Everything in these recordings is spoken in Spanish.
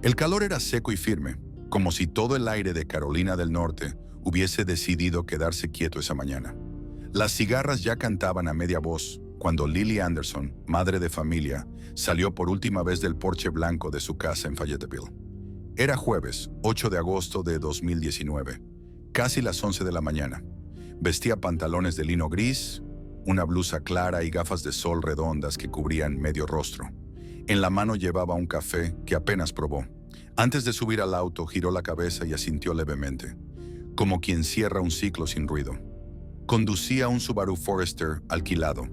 El calor era seco y firme, como si todo el aire de Carolina del Norte hubiese decidido quedarse quieto esa mañana. Las cigarras ya cantaban a media voz cuando Lily Anderson, madre de familia, salió por última vez del porche blanco de su casa en Fayetteville. Era jueves, 8 de agosto de 2019, casi las 11 de la mañana. Vestía pantalones de lino gris, una blusa clara y gafas de sol redondas que cubrían medio rostro. En la mano llevaba un café que apenas probó. Antes de subir al auto, giró la cabeza y asintió levemente, como quien cierra un ciclo sin ruido. Conducía un Subaru Forester alquilado.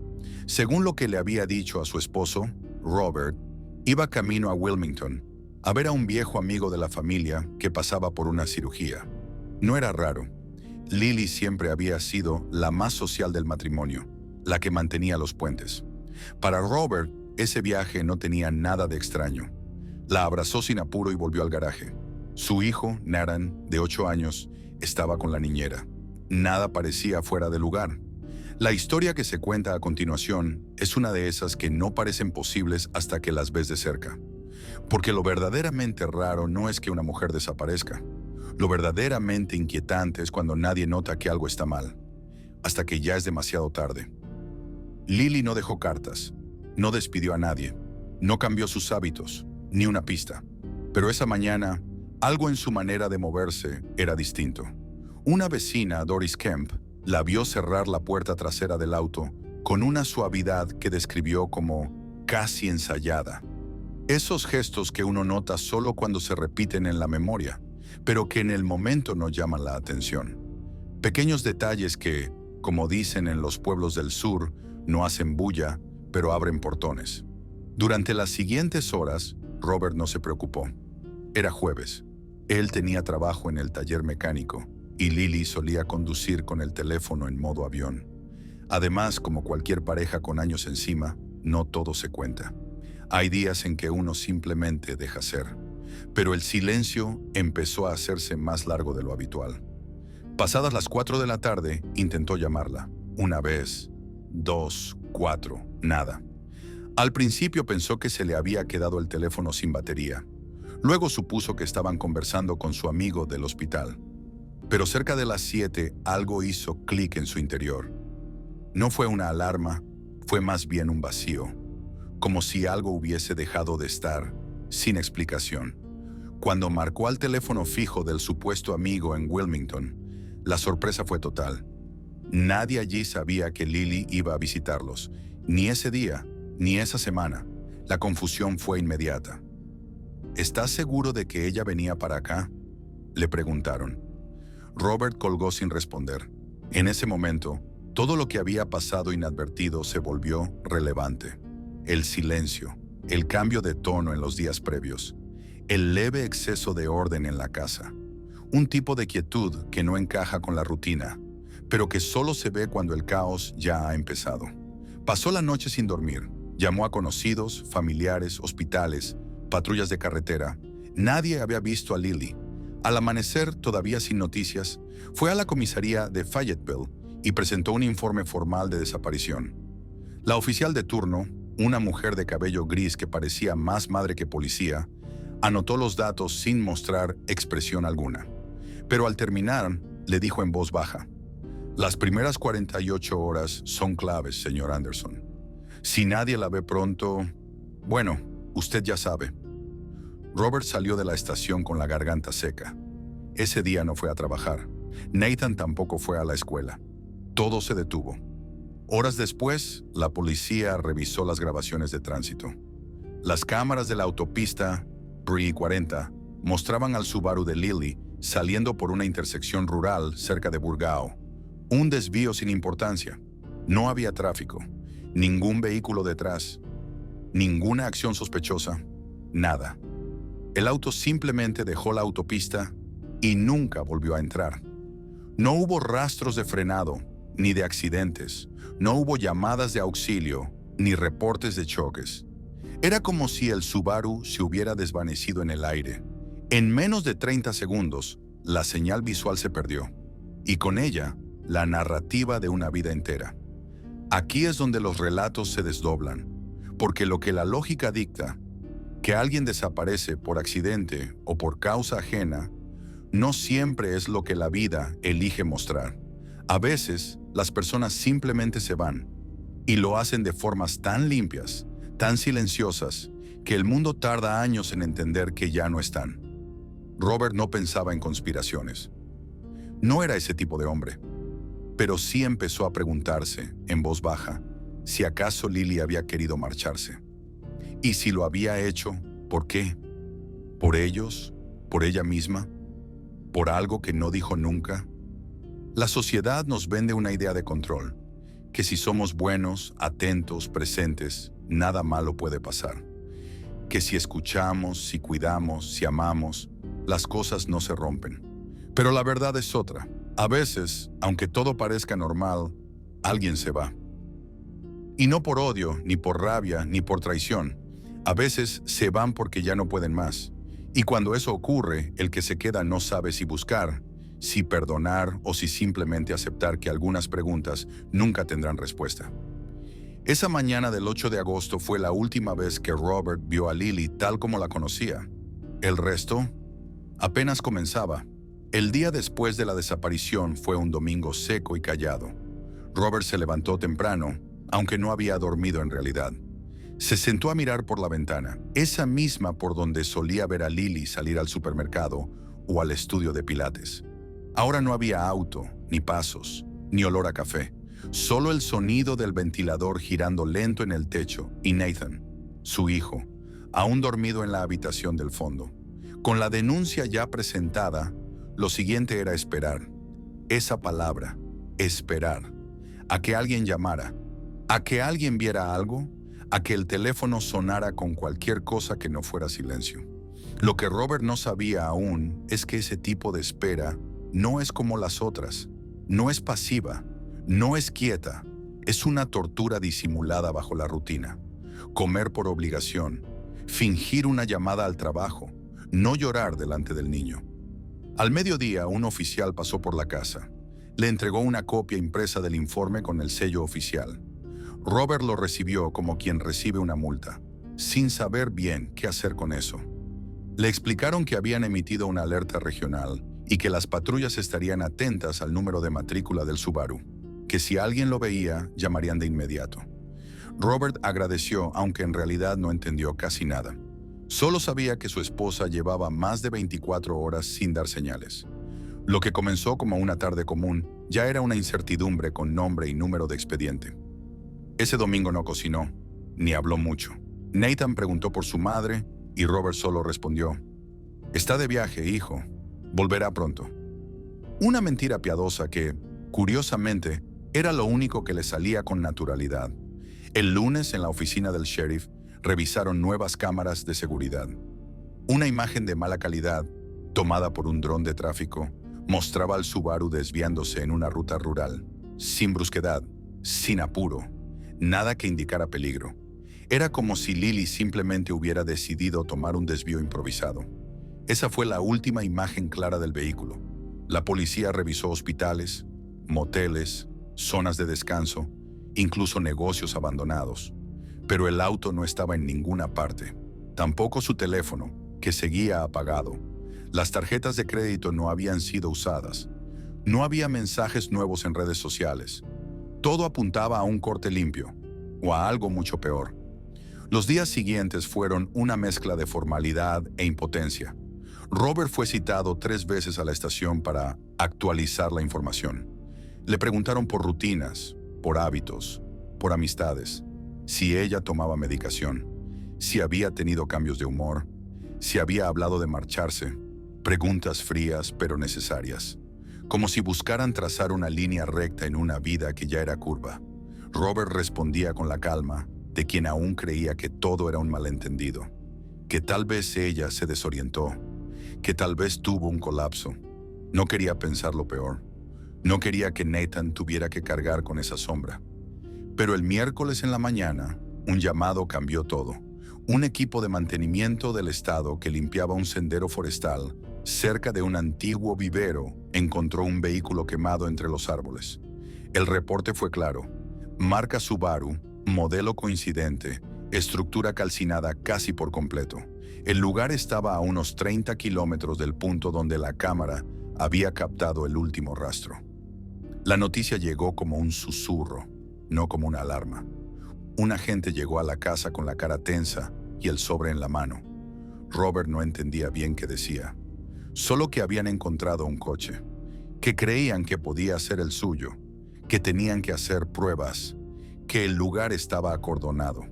Según lo que le había dicho a su esposo, Robert, iba camino a Wilmington a ver a un viejo amigo de la familia que pasaba por una cirugía. No era raro. Lily siempre había sido la más social del matrimonio, la que mantenía los puentes. Para Robert, ese viaje no tenía nada de extraño. La abrazó sin apuro y volvió al garaje. Su hijo, Nathan, de 8 años, estaba con la niñera. Nada parecía fuera de lugar. La historia que se cuenta a continuación es una de esas que no parecen posibles hasta que las ves de cerca. Porque lo verdaderamente raro no es que una mujer desaparezca. Lo verdaderamente inquietante es cuando nadie nota que algo está mal, hasta que ya es demasiado tarde. Lily no dejó cartas, no despidió a nadie, no cambió sus hábitos, ni una pista. Pero esa mañana, algo en su manera de moverse era distinto. Una vecina, Doris Kemp, la vio cerrar la puerta trasera del auto con una suavidad que describió como casi ensayada. Esos gestos que uno nota solo cuando se repiten en la memoria, pero que en el momento no llaman la atención. Pequeños detalles que, como dicen en los pueblos del sur, no hacen bulla, pero abren portones. Durante las siguientes horas, Robert no se preocupó. Era jueves. Él tenía trabajo en el taller mecánico y Lily solía conducir con el teléfono en modo avión. Además, como cualquier pareja con años encima, no todo se cuenta. Hay días en que uno simplemente deja ser. Pero el silencio empezó a hacerse más largo de lo habitual. Pasadas las 4 de la tarde, intentó llamarla. Una vez, 2, 4, nada. Al principio pensó que se le había quedado el teléfono sin batería. Luego supuso que estaban conversando con su amigo del hospital. Pero cerca de las 7 algo hizo clic en su interior. No fue una alarma, fue más bien un vacío, como si algo hubiese dejado de estar, sin explicación. Cuando marcó al teléfono fijo del supuesto amigo en Wilmington, la sorpresa fue total. Nadie allí sabía que Lily iba a visitarlos, ni ese día, ni esa semana. La confusión fue inmediata. ¿Estás seguro de que ella venía para acá?, le preguntaron. Robert colgó sin responder. En ese momento, todo lo que había pasado inadvertido se volvió relevante. El silencio, el cambio de tono en los días previos, el leve exceso de orden en la casa, un tipo de quietud que no encaja con la rutina, pero que solo se ve cuando el caos ya ha empezado. Pasó la noche sin dormir, llamó a conocidos, familiares, hospitales, patrullas de carretera. Nadie había visto a Lily. Al amanecer, todavía sin noticias, fue a la comisaría de Fayetteville y presentó un informe formal de desaparición. La oficial de turno, una mujer de cabello gris que parecía más madre que policía, anotó los datos sin mostrar expresión alguna. Pero al terminar, le dijo en voz baja: «Las primeras 48 horas son claves, señor Anderson. Si nadie la ve pronto, bueno, usted ya sabe». Robert salió de la estación con la garganta seca. Ese día no fue a trabajar. Nathan tampoco fue a la escuela. Todo se detuvo. Horas después, la policía revisó las grabaciones de tránsito. Las cámaras de la autopista Bree 40 mostraban al Subaru de Lily saliendo por una intersección rural cerca de Burgao. Un desvío sin importancia. No había tráfico, ningún vehículo detrás, ninguna acción sospechosa, nada. El auto simplemente dejó la autopista y nunca volvió a entrar. No hubo rastros de frenado, ni de accidentes. No hubo llamadas de auxilio, ni reportes de choques. Era como si el Subaru se hubiera desvanecido en el aire. En menos de 30 segundos, la señal visual se perdió. Y con ella, la narrativa de una vida entera. Aquí es donde los relatos se desdoblan, porque lo que la lógica dicta Que alguien desaparece por accidente o por causa ajena no siempre es lo que la vida elige mostrar. A veces, las personas simplemente se van y lo hacen de formas tan limpias, tan silenciosas, que el mundo tarda años en entender que ya no están. Robert no pensaba en conspiraciones. No era ese tipo de hombre, pero sí empezó a preguntarse, en voz baja, si acaso Lily había querido marcharse. Y si lo había hecho, ¿por qué? ¿Por ellos? ¿Por ella misma? ¿Por algo que no dijo nunca? La sociedad nos vende una idea de control, que si somos buenos, atentos, presentes, nada malo puede pasar. Que si escuchamos, si cuidamos, si amamos, las cosas no se rompen. Pero la verdad es otra. A veces, aunque todo parezca normal, alguien se va. Y no por odio, ni por rabia, ni por traición. A veces se van porque ya no pueden más. Y cuando eso ocurre, el que se queda no sabe si buscar, si perdonar o si simplemente aceptar que algunas preguntas nunca tendrán respuesta. Esa mañana del 8 de agosto fue la última vez que Robert vio a Lily tal como la conocía. El resto apenas comenzaba. El día después de la desaparición fue un domingo seco y callado. Robert se levantó temprano, aunque no había dormido en realidad. Se sentó a mirar por la ventana, esa misma por donde solía ver a Lily salir al supermercado o al estudio de pilates. Ahora no había auto, ni pasos, ni olor a café. Solo el sonido del ventilador girando lento en el techo y Nathan, su hijo, aún dormido en la habitación del fondo. Con la denuncia ya presentada, lo siguiente era esperar. Esa palabra, esperar. A que alguien llamara, a que alguien viera algo, a que el teléfono sonara con cualquier cosa que no fuera silencio. Lo que Robert no sabía aún es que ese tipo de espera no es como las otras, no es pasiva, no es quieta, es una tortura disimulada bajo la rutina. Comer por obligación, fingir una llamada al trabajo, no llorar delante del niño. Al mediodía, un oficial pasó por la casa. Le entregó una copia impresa del informe con el sello oficial. Robert lo recibió como quien recibe una multa, sin saber bien qué hacer con eso. Le explicaron que habían emitido una alerta regional y que las patrullas estarían atentas al número de matrícula del Subaru, que si alguien lo veía, llamarían de inmediato. Robert agradeció, aunque en realidad no entendió casi nada. Solo sabía que su esposa llevaba más de 24 horas sin dar señales. Lo que comenzó como una tarde común ya era una incertidumbre con nombre y número de expediente. Ese domingo no cocinó, ni habló mucho. Nathan preguntó por su madre y Robert solo respondió: «Está de viaje, hijo. Volverá pronto». Una mentira piadosa que, curiosamente, era lo único que le salía con naturalidad. El lunes, en la oficina del sheriff, revisaron nuevas cámaras de seguridad. Una imagen de mala calidad, tomada por un dron de tráfico, mostraba al Subaru desviándose en una ruta rural, sin brusquedad, sin apuro, nada que indicara peligro. Era como si Lily simplemente hubiera decidido tomar un desvío improvisado. Esa fue la última imagen clara del vehículo. La policía revisó hospitales, moteles, zonas de descanso, incluso negocios abandonados. Pero el auto no estaba en ninguna parte. Tampoco su teléfono, que seguía apagado. Las tarjetas de crédito no habían sido usadas. No había mensajes nuevos en redes sociales. Todo apuntaba a un corte limpio, o a algo mucho peor. Los días siguientes fueron una mezcla de formalidad e impotencia. Robert fue citado 3 veces a la estación para actualizar la información. Le preguntaron por rutinas, por hábitos, por amistades, si ella tomaba medicación, si había tenido cambios de humor, si había hablado de marcharse. Preguntas frías pero necesarias, como si buscaran trazar una línea recta en una vida que ya era curva. Robert respondía con la calma de quien aún creía que todo era un malentendido, que tal vez ella se desorientó, que tal vez tuvo un colapso. No quería pensar lo peor. No quería que Nathan tuviera que cargar con esa sombra. Pero el miércoles en la mañana, un llamado cambió todo. Un equipo de mantenimiento del estado que limpiaba un sendero forestal cerca de un antiguo vivero encontró un vehículo quemado entre los árboles. El reporte fue claro: marca Subaru, modelo coincidente estructura calcinada casi por completo. El lugar estaba a unos 30 kilómetros del punto donde la cámara había captado el último rastro. La noticia llegó como un susurro, no como una alarma. Un agente llegó a la casa con la cara tensa y el sobre en la mano. Robert no entendía bien qué decía. Solo que habían encontrado un coche, que creían que podía ser el suyo, que tenían que hacer pruebas, que el lugar estaba acordonado.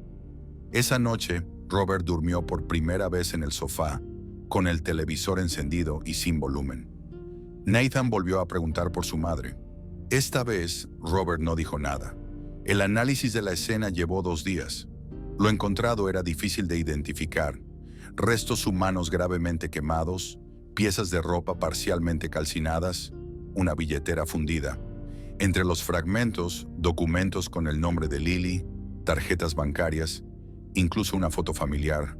Esa noche, Robert durmió por primera vez en el sofá, con el televisor encendido y sin volumen. Nathan volvió a preguntar por su madre. Esta vez, Robert no dijo nada. El análisis de la escena llevó 2 días. Lo encontrado era difícil de identificar. Restos humanos gravemente quemados, piezas de ropa parcialmente calcinadas, una billetera fundida. Entre los fragmentos, documentos con el nombre de Lily, tarjetas bancarias, incluso una foto familiar,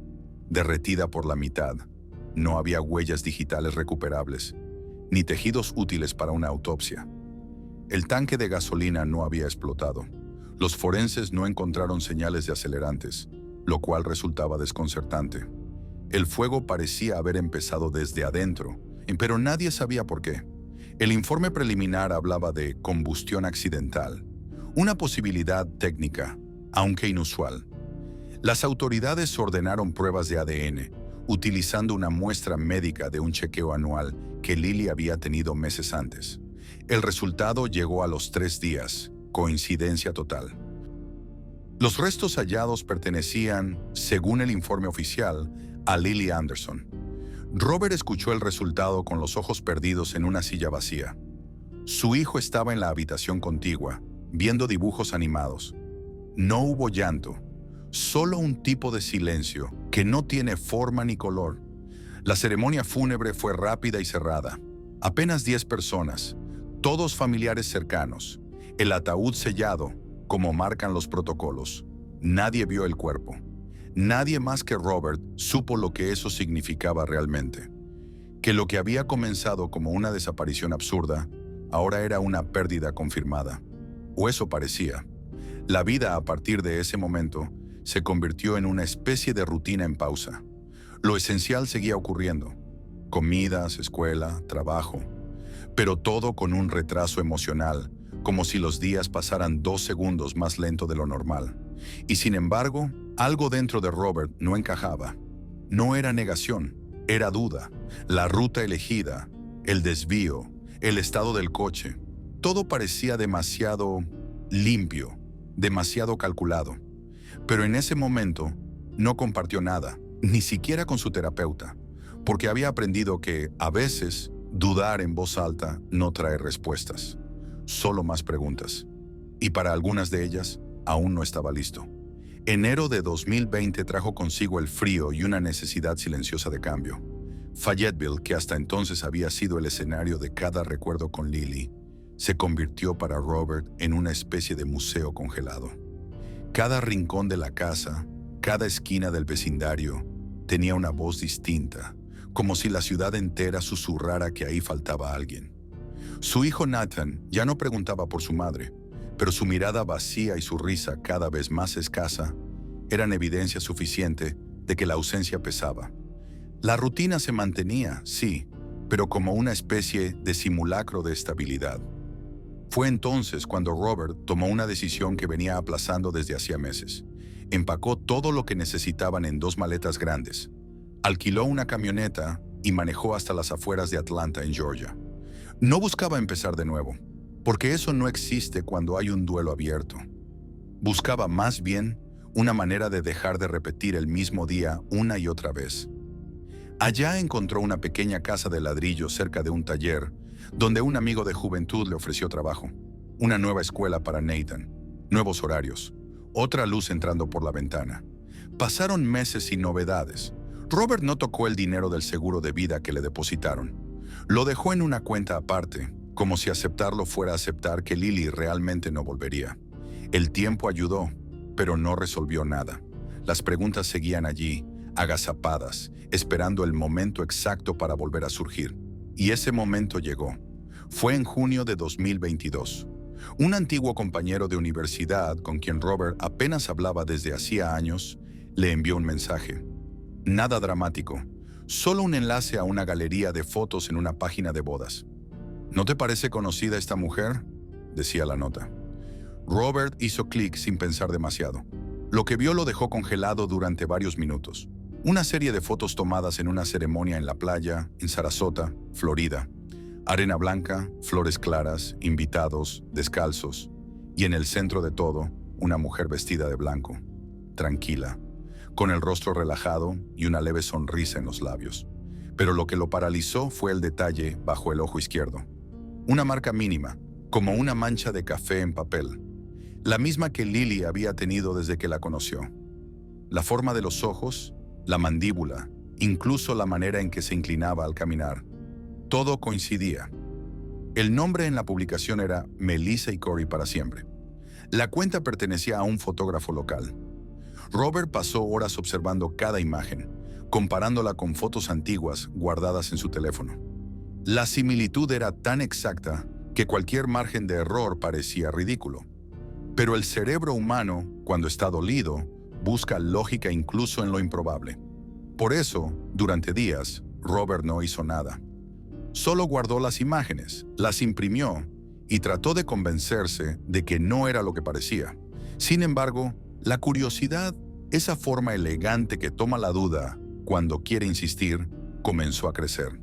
derretida por la mitad. No había huellas digitales recuperables, ni tejidos útiles para una autopsia. El tanque de gasolina no había explotado. Los forenses no encontraron señales de acelerantes, lo cual resultaba desconcertante. El fuego parecía haber empezado desde adentro, pero nadie sabía por qué. El informe preliminar hablaba de combustión accidental, una posibilidad técnica, aunque inusual. Las autoridades ordenaron pruebas de ADN, utilizando una muestra médica de un chequeo anual que Lily había tenido meses antes. El resultado llegó a los 3 días, coincidencia total. Los restos hallados pertenecían, según el informe oficial, a Lily Anderson. Robert escuchó el resultado con los ojos perdidos en una silla vacía. Su hijo estaba en la habitación contigua, viendo dibujos animados. No hubo llanto, solo un tipo de silencio que no tiene forma ni color. La ceremonia fúnebre fue rápida y cerrada. Apenas 10 personas, todos familiares cercanos. El ataúd sellado, como marcan los protocolos. Nadie vio el cuerpo. Nadie más que Robert supo lo que eso significaba realmente. Que lo que había comenzado como una desaparición absurda, ahora era una pérdida confirmada. O eso parecía. La vida a partir de ese momento se convirtió en una especie de rutina en pausa. Lo esencial seguía ocurriendo. Comidas, escuela, trabajo. Pero todo con un retraso emocional, como si los días pasaran 2 segundos más lento de lo normal. Y sin embargo, algo dentro de Robert no encajaba. No era negación, era duda. La ruta elegida, el desvío, el estado del coche. Todo parecía demasiado limpio, demasiado calculado. Pero en ese momento no compartió nada, ni siquiera con su terapeuta, porque había aprendido que, a veces, dudar en voz alta no trae respuestas, solo más preguntas. Y para algunas de ellas, aún no estaba listo. Enero de 2020 trajo consigo el frío y una necesidad silenciosa de cambio. Fayetteville, que hasta entonces había sido el escenario de cada recuerdo con Lily, se convirtió para Robert en una especie de museo congelado. Cada rincón de la casa, cada esquina del vecindario, tenía una voz distinta, como si la ciudad entera susurrara que ahí faltaba alguien. Su hijo Nathan ya no preguntaba por su madre, pero su mirada vacía y su risa cada vez más escasa eran evidencia suficiente de que la ausencia pesaba. La rutina se mantenía, sí, pero como una especie de simulacro de estabilidad. Fue entonces cuando Robert tomó una decisión que venía aplazando desde hacía meses. Empacó todo lo que necesitaban en 2 maletas grandes. Alquiló una camioneta y manejó hasta las afueras de Atlanta, en Georgia. No buscaba empezar de nuevo, porque eso no existe cuando hay un duelo abierto. Buscaba más bien una manera de dejar de repetir el mismo día una y otra vez. Allá encontró una pequeña casa de ladrillo cerca de un taller, donde un amigo de juventud le ofreció trabajo. Una nueva escuela para Nathan, nuevos horarios, otra luz entrando por la ventana. Pasaron meses sin novedades. Robert no tocó el dinero del seguro de vida que le depositaron. Lo dejó en una cuenta aparte, como si aceptarlo fuera aceptar que Lily realmente no volvería. El tiempo ayudó, pero no resolvió nada. Las preguntas seguían allí, agazapadas, esperando el momento exacto para volver a surgir. Y ese momento llegó. Fue en junio de 2022. Un antiguo compañero de universidad con quien Robert apenas hablaba desde hacía años Le envió un mensaje. Nada dramático, solo un enlace a una galería de fotos en una página de bodas. ¿No te parece conocida esta mujer?, decía la nota. Robert hizo clic sin pensar demasiado. Lo que vio lo dejó congelado durante varios minutos. Una serie de fotos tomadas en una ceremonia en la playa, en Sarasota, Florida. Arena blanca, flores claras, invitados, descalzos. Y en el centro de todo, una mujer vestida de blanco, tranquila, con el rostro relajado y una leve sonrisa en los labios. Pero lo que lo paralizó fue el detalle bajo el ojo izquierdo. Una marca mínima, como una mancha de café en papel. La misma que Lily había tenido desde que la conoció. La forma de los ojos, la mandíbula, incluso la manera en que se inclinaba al caminar. Todo coincidía. El nombre en la publicación era Melissa y Corey para siempre. La cuenta pertenecía a un fotógrafo local. Robert pasó horas observando cada imagen, comparándola con fotos antiguas guardadas en su teléfono. La similitud era tan exacta que cualquier margen de error parecía ridículo. Pero el cerebro humano, cuando está dolido, busca lógica incluso en lo improbable. Por eso, durante días, Robert no hizo nada. Solo guardó las imágenes, las imprimió y trató de convencerse de que no era lo que parecía. Sin embargo, la curiosidad, esa forma elegante que toma la duda cuando quiere insistir, comenzó a crecer.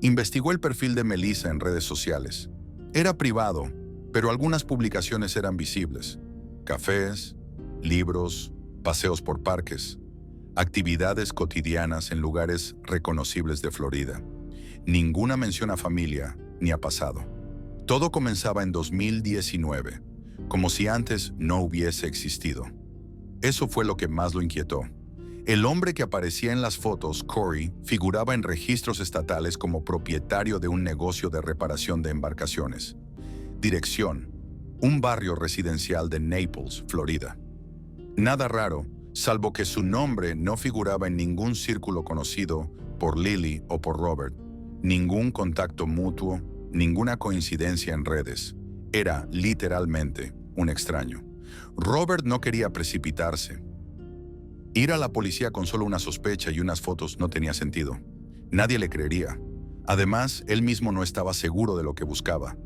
Investigó el perfil de Melissa en redes sociales. Era privado, pero algunas publicaciones eran visibles. Cafés, libros, paseos por parques, actividades cotidianas en lugares reconocibles de Florida. Ninguna mención a familia ni a pasado. Todo comenzaba en 2019, como si antes no hubiese existido. Eso fue lo que más lo inquietó. El hombre que aparecía en las fotos, Corey, figuraba en registros estatales como propietario de un negocio de reparación de embarcaciones. Dirección: un barrio residencial de Naples, Florida. Nada raro, salvo que su nombre no figuraba en ningún círculo conocido por Lily o por Robert. Ningún contacto mutuo, ninguna coincidencia en redes. Era, literalmente, un extraño. Robert no quería precipitarse. Ir a la policía con solo una sospecha y unas fotos no tenía sentido. Nadie le creería. Además, él mismo no estaba seguro de lo que buscaba.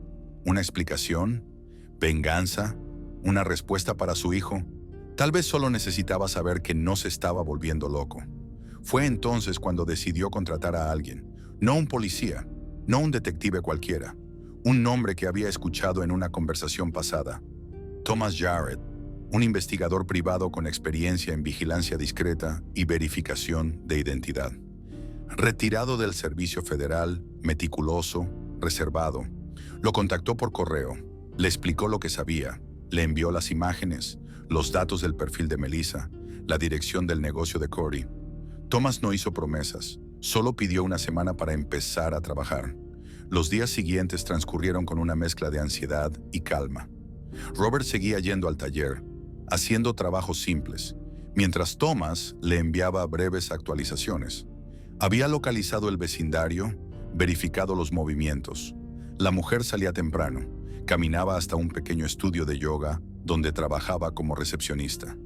¿Una explicación? ¿Venganza? ¿Una respuesta para su hijo? Tal vez solo necesitaba saber que no se estaba volviendo loco. Fue entonces cuando decidió contratar a alguien. No un policía, no un detective cualquiera. Un nombre que había escuchado en una conversación pasada. Thomas Jarrett, un investigador privado con experiencia en vigilancia discreta y verificación de identidad. Retirado del servicio federal, meticuloso, reservado. Lo contactó por correo, le explicó lo que sabía, le envió las imágenes, los datos del perfil de Melissa, la dirección del negocio de Corey. Thomas no hizo promesas, solo pidió una semana para empezar a trabajar. Los días siguientes transcurrieron con una mezcla de ansiedad y calma. Robert seguía yendo al taller, haciendo trabajos simples, mientras Thomas le enviaba breves actualizaciones. Había localizado el vecindario, verificado los movimientos. La mujer salía temprano, caminaba hasta un pequeño estudio de yoga donde trabajaba como recepcionista.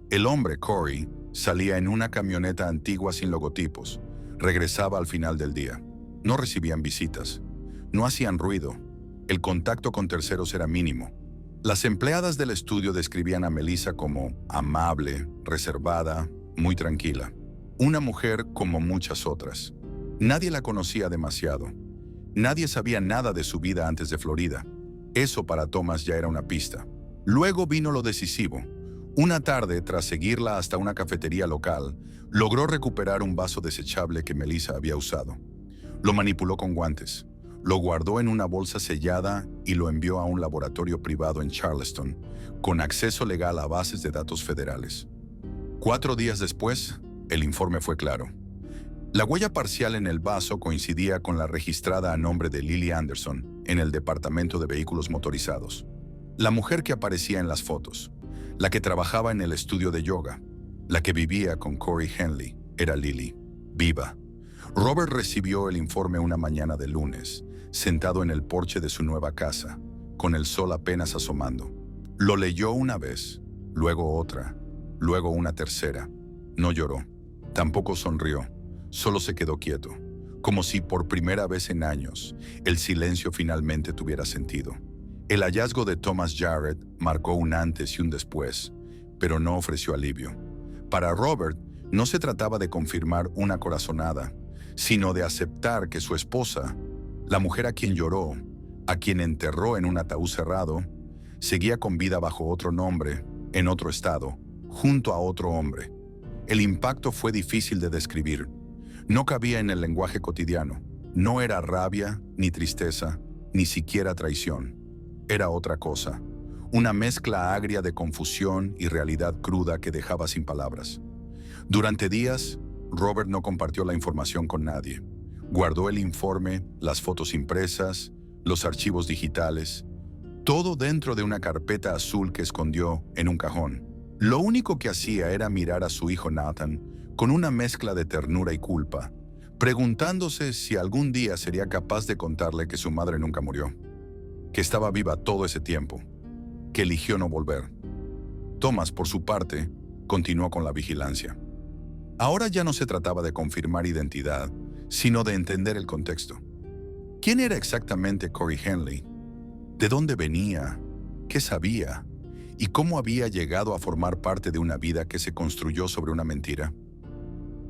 El hombre, Corey, salía en una camioneta antigua sin logotipos. Regresaba al final del día. No recibían visitas. No hacían ruido. El contacto con terceros era mínimo. Las empleadas del estudio describían a Melissa como amable, reservada, muy tranquila. Una mujer como muchas otras. Nadie la conocía demasiado. Nadie sabía nada de su vida antes de Florida. Eso para Thomas ya era una pista. Luego vino lo decisivo. Una tarde, tras seguirla hasta una cafetería local, logró recuperar un vaso desechable que Melissa había usado. Lo manipuló con guantes. Lo guardó en una bolsa sellada y lo envió a un laboratorio privado en Charleston, con acceso legal a bases de datos federales. 4 días después, el informe fue claro. La huella parcial en el vaso coincidía con la registrada a nombre de Lily Anderson en el Departamento de Vehículos Motorizados. La mujer que aparecía en las fotos, la que trabajaba en el estudio de yoga, la que vivía con Corey Henley, era Lily, viva. Robert recibió el informe una mañana de lunes, sentado en el porche de su nueva casa, con el sol apenas asomando. Lo leyó una vez, luego otra, luego una tercera. No lloró, tampoco sonrió, solo se quedó quieto, como si por primera vez en años el silencio finalmente tuviera sentido. El hallazgo de Thomas Jarrett marcó un antes y un después, pero no ofreció alivio. Para Robert, no se trataba de confirmar una corazonada, sino de aceptar que su esposa, la mujer a quien lloró, a quien enterró en un ataúd cerrado, seguía con vida bajo otro nombre, en otro estado, junto a otro hombre. El impacto fue difícil de describir. No cabía en el lenguaje cotidiano. No era rabia, ni tristeza, ni siquiera traición. Era otra cosa. Una mezcla agria de confusión y realidad cruda que dejaba sin palabras. Durante días, Robert no compartió la información con nadie. Guardó el informe, las fotos impresas, los archivos digitales, todo dentro de una carpeta azul que escondió en un cajón. Lo único que hacía era mirar a su hijo Nathan con una mezcla de ternura y culpa, preguntándose si algún día sería capaz de contarle que su madre nunca murió, que estaba viva todo ese tiempo, que eligió no volver. Thomas, por su parte, continuó con la vigilancia. Ahora ya no se trataba de confirmar identidad, sino de entender el contexto. ¿Quién era exactamente Corey Henley? ¿De dónde venía? ¿Qué sabía? ¿Y cómo había llegado a formar parte de una vida que se construyó sobre una mentira?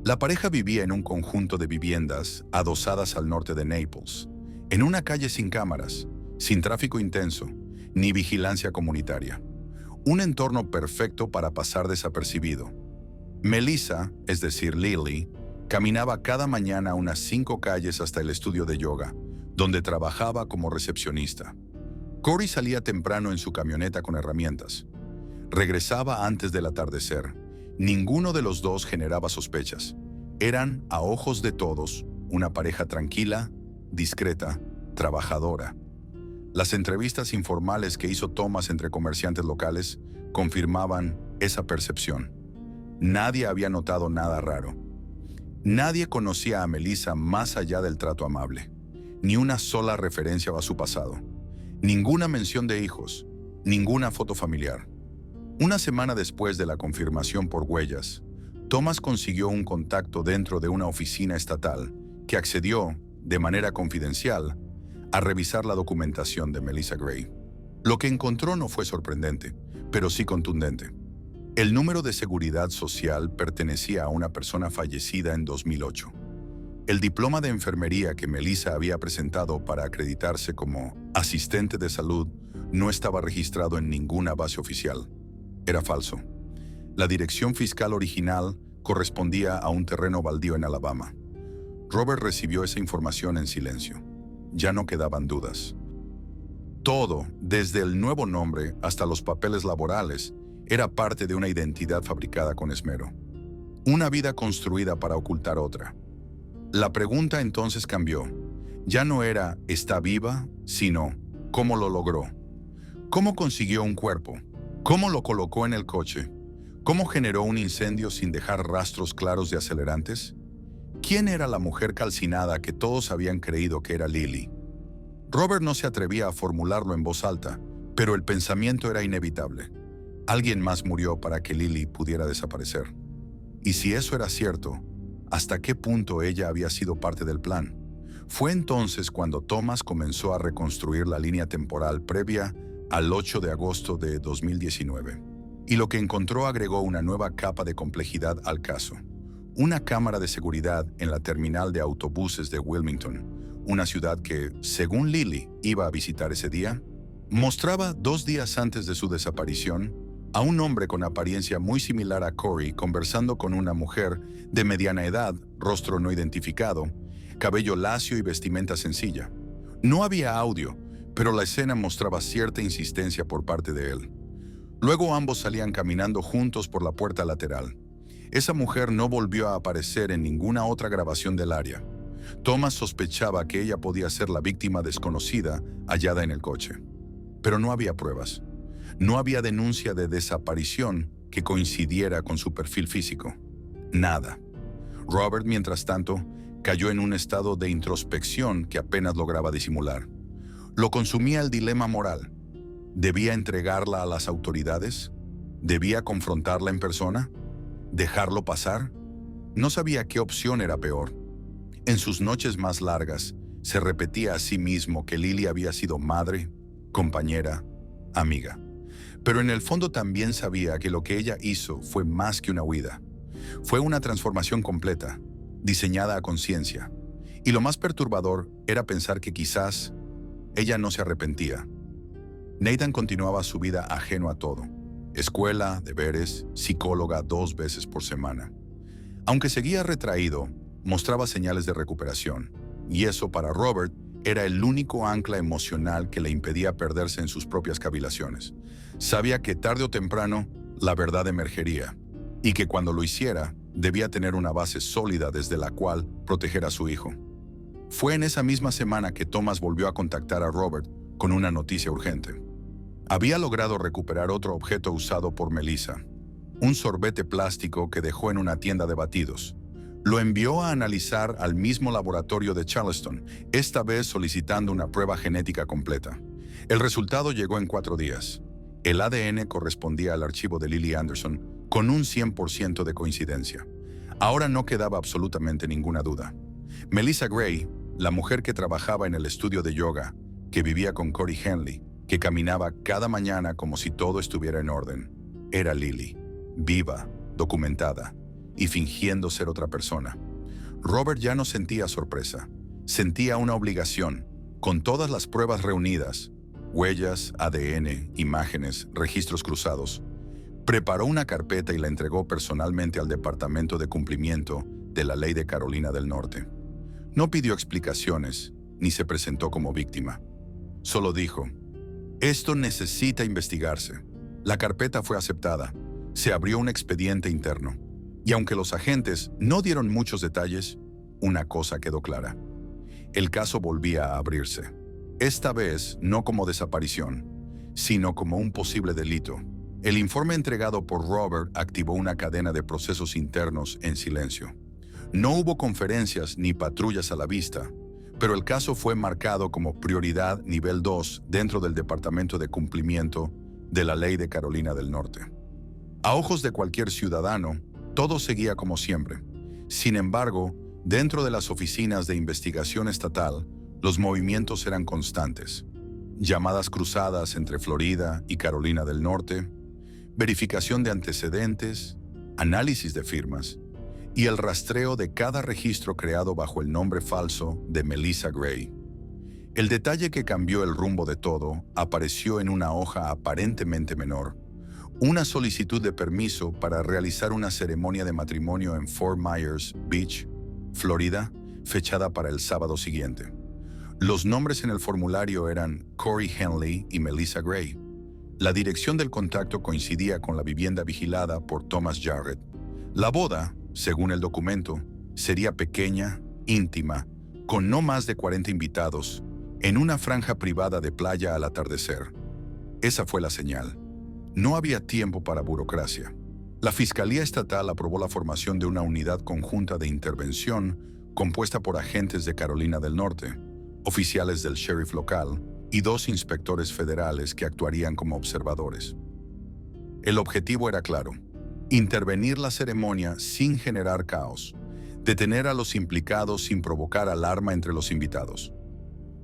La pareja vivía en un conjunto de viviendas adosadas al norte de Naples, en una calle sin cámaras, sin tráfico intenso, ni vigilancia comunitaria. Un entorno perfecto para pasar desapercibido. Melissa, es decir, Lily, caminaba cada mañana unas 5 calles hasta el estudio de yoga, donde trabajaba como recepcionista. Corey salía temprano en su camioneta con herramientas. Regresaba antes del atardecer. Ninguno de los dos generaba sospechas. Eran, a ojos de todos, una pareja tranquila, discreta, trabajadora. Las entrevistas informales que hizo Thomas entre comerciantes locales confirmaban esa percepción. Nadie había notado nada raro. Nadie conocía a Melissa más allá del trato amable. Ni una sola referencia a su pasado. Ninguna mención de hijos, ninguna foto familiar. Una semana después de la confirmación por huellas, Thomas consiguió un contacto dentro de una oficina estatal que accedió, de manera confidencial, a revisar la documentación de Melissa Gray. Lo que encontró no fue sorprendente, pero sí contundente. El número de seguridad social pertenecía a una persona fallecida en 2008. El diploma de enfermería que Melissa había presentado para acreditarse como asistente de salud no estaba registrado en ninguna base oficial. Era falso. La dirección fiscal original correspondía a un terreno baldío en Alabama. Robert recibió esa información en silencio. Ya no quedaban dudas. Todo, desde el nuevo nombre hasta los papeles laborales, era parte de una identidad fabricada con esmero. Una vida construida para ocultar otra. La pregunta entonces cambió. Ya no era ¿está viva?, sino ¿cómo lo logró? ¿Cómo consiguió un cuerpo? ¿Cómo lo colocó en el coche? ¿Cómo generó un incendio sin dejar rastros claros de acelerantes? ¿Quién era la mujer calcinada que todos habían creído que era Lily? Robert no se atrevía a formularlo en voz alta, pero el pensamiento era inevitable. Alguien más murió para que Lily pudiera desaparecer. Y si eso era cierto, ¿hasta qué punto ella había sido parte del plan? Fue entonces cuando Thomas comenzó a reconstruir la línea temporal previa al 8 de agosto de 2019. Y lo que encontró agregó una nueva capa de complejidad al caso. Una cámara de seguridad en la terminal de autobuses de Wilmington, una ciudad que, según Lily, iba a visitar ese día, mostraba 2 días antes de su desaparición a un hombre con apariencia muy similar a Corey conversando con una mujer de mediana edad, rostro no identificado, cabello lacio y vestimenta sencilla. No había audio, pero la escena mostraba cierta insistencia por parte de él. Luego ambos salían caminando juntos por la puerta lateral. Esa mujer no volvió a aparecer en ninguna otra grabación del área. Thomas sospechaba que ella podía ser la víctima desconocida hallada en el coche. Pero no había pruebas. No había denuncia de desaparición que coincidiera con su perfil físico. Nada. Robert, mientras tanto, cayó en un estado de introspección que apenas lograba disimular. Lo consumía el dilema moral. ¿Debía entregarla a las autoridades? ¿Debía confrontarla en persona? ¿Dejarlo pasar? No sabía qué opción era peor. En sus noches más largas, se repetía a sí mismo que Lily había sido madre, compañera, amiga. Pero en el fondo también sabía que lo que ella hizo fue más que una huida. Fue una transformación completa, diseñada a conciencia. Y lo más perturbador era pensar que quizás ella no se arrepentía. Nathan continuaba su vida ajeno a todo. Escuela, deberes, psicóloga 2 veces por semana. Aunque seguía retraído, mostraba señales de recuperación. Y eso para Robert era el único ancla emocional que le impedía perderse en sus propias cavilaciones. Sabía que tarde o temprano la verdad emergería y que cuando lo hiciera debía tener una base sólida desde la cual proteger a su hijo. Fue en esa misma semana que Thomas volvió a contactar a Robert con una noticia urgente. Había logrado recuperar otro objeto usado por Melissa, un sorbete plástico que dejó en una tienda de batidos. Lo envió a analizar al mismo laboratorio de Charleston, esta vez solicitando una prueba genética completa. El resultado llegó en 4 días. El ADN correspondía al archivo de Lily Anderson con un 100% de coincidencia. Ahora no quedaba absolutamente ninguna duda. Melissa Gray, la mujer que trabajaba en el estudio de yoga, que vivía con Corey Henley, que caminaba cada mañana como si todo estuviera en orden, era Lily, viva, documentada y fingiendo ser otra persona. Robert ya no sentía sorpresa, sentía una obligación. Con todas las pruebas reunidas, huellas, ADN, imágenes, registros cruzados, preparó una carpeta y la entregó personalmente al Departamento de Cumplimiento de la Ley de Carolina del Norte. No pidió explicaciones, ni se presentó como víctima. Solo dijo: esto necesita investigarse. La carpeta fue aceptada. Se abrió un expediente interno. Y aunque los agentes no dieron muchos detalles, una cosa quedó clara. El caso volvía a abrirse. Esta vez no como desaparición, sino como un posible delito. El informe entregado por Robert activó una cadena de procesos internos en silencio. No hubo conferencias ni patrullas a la vista, pero el caso fue marcado como prioridad nivel 2 dentro del Departamento de Cumplimiento de la Ley de Carolina del Norte. A ojos de cualquier ciudadano, todo seguía como siempre. Sin embargo, dentro de las oficinas de investigación estatal, los movimientos eran constantes. Llamadas cruzadas entre Florida y Carolina del Norte, verificación de antecedentes, análisis de firmas y el rastreo de cada registro creado bajo el nombre falso de Melissa Gray. El detalle que cambió el rumbo de todo apareció en una hoja aparentemente menor: una solicitud de permiso para realizar una ceremonia de matrimonio en Fort Myers Beach, Florida, fechada para el sábado siguiente. Los nombres en el formulario eran Corey Henley y Melissa Gray. La dirección del contacto coincidía con la vivienda vigilada por Thomas Jarrett. La boda, según el documento, sería pequeña, íntima, con no más de 40 invitados, en una franja privada de playa al atardecer. Esa fue la señal. No había tiempo para burocracia. La Fiscalía Estatal aprobó la formación de una unidad conjunta de intervención compuesta por agentes de Carolina del Norte, oficiales del sheriff local y 2 inspectores federales que actuarían como observadores. El objetivo era claro: intervenir la ceremonia sin generar caos, detener a los implicados sin provocar alarma entre los invitados.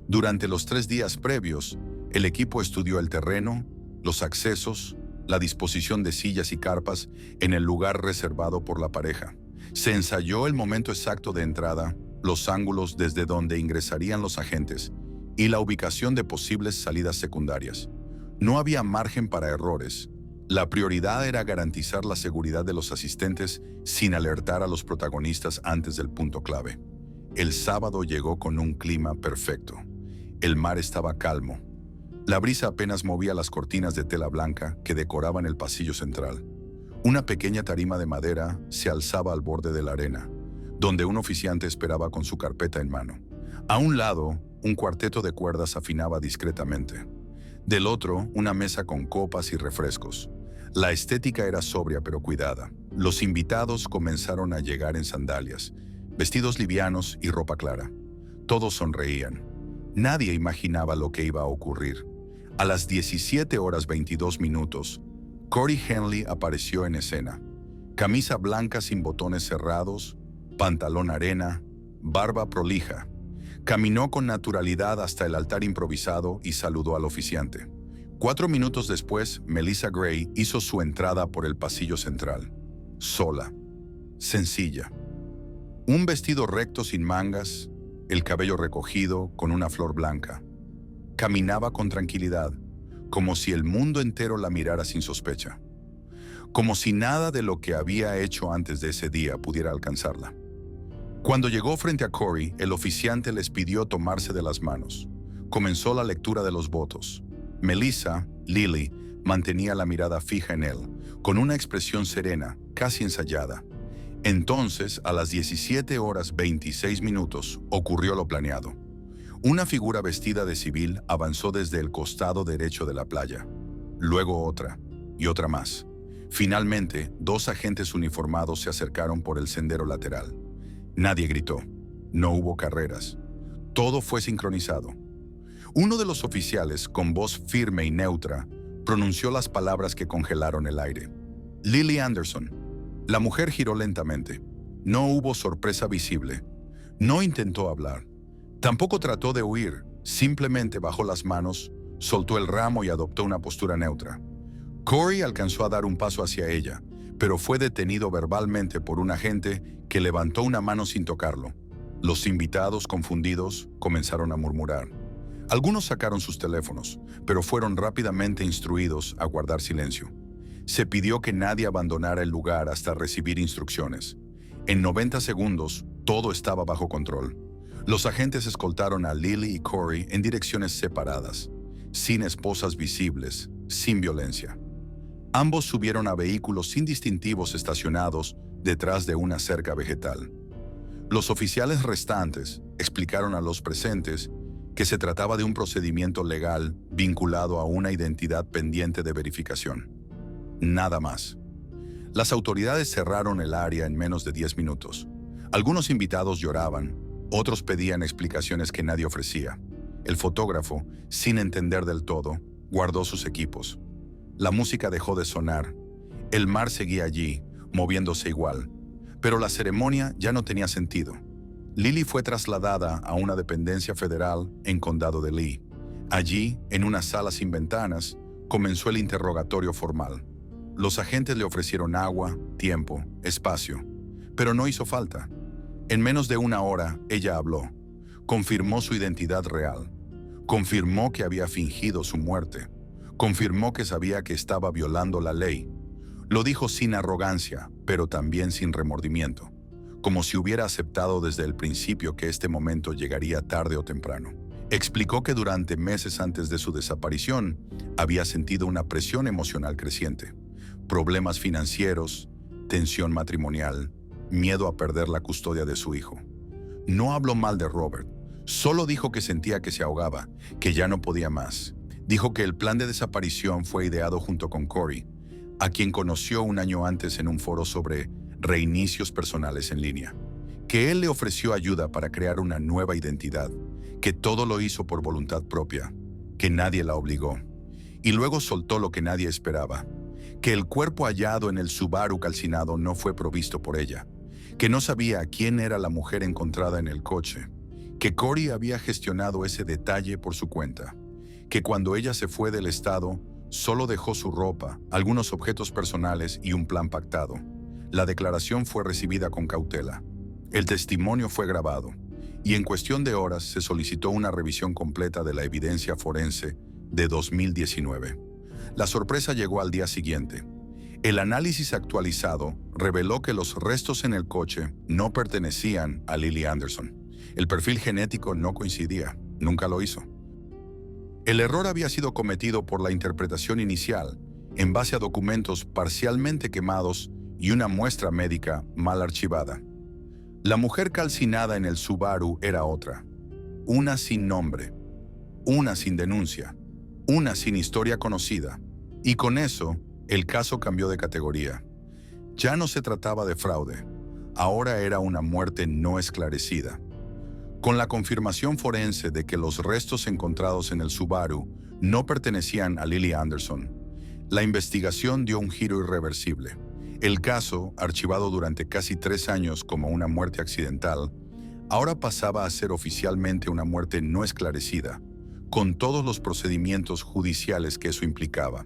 Durante los 3 días previos, el equipo estudió el terreno, los accesos, la disposición de sillas y carpas en el lugar reservado por la pareja. Se ensayó el momento exacto de entrada, los ángulos desde donde ingresarían los agentes y la ubicación de posibles salidas secundarias. No había margen para errores. La prioridad era garantizar la seguridad de los asistentes sin alertar a los protagonistas antes del punto clave. El sábado llegó con un clima perfecto. El mar estaba calmo. La brisa apenas movía las cortinas de tela blanca que decoraban el pasillo central. Una pequeña tarima de madera se alzaba al borde de la arena, donde un oficiante esperaba con su carpeta en mano. A un lado, un cuarteto de cuerdas afinaba discretamente. Del otro, una mesa con copas y refrescos. La estética era sobria pero cuidada. Los invitados comenzaron a llegar en sandalias, vestidos livianos y ropa clara. Todos sonreían. Nadie imaginaba lo que iba a ocurrir. A las 17:22, Corey Henley apareció en escena. Camisa blanca sin botones cerrados, pantalón arena, barba prolija. Caminó con naturalidad hasta el altar improvisado y saludó al oficiante. 4 minutos después, Melissa Gray hizo su entrada por el pasillo central. Sola, sencilla. Un vestido recto sin mangas, el cabello recogido con una flor blanca. Caminaba con tranquilidad, como si el mundo entero la mirara sin sospecha. Como si nada de lo que había hecho antes de ese día pudiera alcanzarla. Cuando llegó frente a Corey, el oficiante les pidió tomarse de las manos. Comenzó la lectura de los votos. Melissa, Lily, mantenía la mirada fija en él, con una expresión serena, casi ensayada. Entonces, a las 17:26, ocurrió lo planeado. Una figura vestida de civil avanzó desde el costado derecho de la playa. Luego otra, y otra más. Finalmente, 2 agentes uniformados se acercaron por el sendero lateral. Nadie gritó. No hubo carreras. Todo fue sincronizado. Uno de los oficiales, con voz firme y neutra, pronunció las palabras que congelaron el aire. Lily Anderson. La mujer giró lentamente. No hubo sorpresa visible. No intentó hablar. Tampoco trató de huir. Simplemente bajó las manos, soltó el ramo y adoptó una postura neutra. Corey alcanzó a dar un paso hacia ella, pero fue detenido verbalmente por un agente que levantó una mano sin tocarlo. Los invitados, confundidos, comenzaron a murmurar. Algunos sacaron sus teléfonos, pero fueron rápidamente instruidos a guardar silencio. Se pidió que nadie abandonara el lugar hasta recibir instrucciones. En 90 segundos, todo estaba bajo control. Los agentes escoltaron a Lily y Corey en direcciones separadas, sin esposas visibles, sin violencia. Ambos subieron a vehículos sin distintivos estacionados detrás de una cerca vegetal. Los oficiales restantes explicaron a los presentes que se trataba de un procedimiento legal vinculado a una identidad pendiente de verificación. Nada más. Las autoridades cerraron el área en menos de 10 minutos. Algunos invitados lloraban, otros pedían explicaciones que nadie ofrecía. El fotógrafo, sin entender del todo, guardó sus equipos. La música dejó de sonar. El mar seguía allí, moviéndose igual. Pero la ceremonia ya no tenía sentido. Lily fue trasladada a una dependencia federal en Condado de Lee. Allí, en una sala sin ventanas, comenzó el interrogatorio formal. Los agentes le ofrecieron agua, tiempo, espacio, pero no hizo falta. En menos de 1 hora, ella habló. Confirmó su identidad real. Confirmó que había fingido su muerte. Confirmó que sabía que estaba violando la ley. Lo dijo sin arrogancia, pero también sin remordimiento, como si hubiera aceptado desde el principio que este momento llegaría tarde o temprano. Explicó que durante meses antes de su desaparición había sentido una presión emocional creciente, problemas financieros, tensión matrimonial, miedo a perder la custodia de su hijo. No habló mal de Robert, solo dijo que sentía que se ahogaba, que ya no podía más. Dijo que el plan de desaparición fue ideado junto con Corey, a quien conoció 1 año antes en un foro sobre reinicios personales en línea, que él le ofreció ayuda para crear una nueva identidad, que todo lo hizo por voluntad propia, que nadie la obligó. Y luego soltó lo que nadie esperaba, que el cuerpo hallado en el Subaru calcinado no fue provisto por ella, que no sabía quién era la mujer encontrada en el coche, que Corey había gestionado ese detalle por su cuenta, que cuando ella se fue del estado, solo dejó su ropa, algunos objetos personales y un plan pactado. La declaración fue recibida con cautela. El testimonio fue grabado, y en cuestión de horas se solicitó una revisión completa de la evidencia forense de 2019. La sorpresa llegó al día siguiente. El análisis actualizado reveló que los restos en el coche no pertenecían a Lily Anderson. El perfil genético no coincidía, nunca lo hizo. El error había sido cometido por la interpretación inicial, en base a documentos parcialmente quemados y una muestra médica mal archivada. La mujer calcinada en el Subaru era otra, una sin nombre, una sin denuncia, una sin historia conocida. Y con eso, el caso cambió de categoría. Ya no se trataba de fraude, ahora era una muerte no esclarecida. Con la confirmación forense de que los restos encontrados en el Subaru no pertenecían a Lily Anderson, la investigación dio un giro irreversible. El caso, archivado durante casi 3 años como una muerte accidental, ahora pasaba a ser oficialmente una muerte no esclarecida, con todos los procedimientos judiciales que eso implicaba.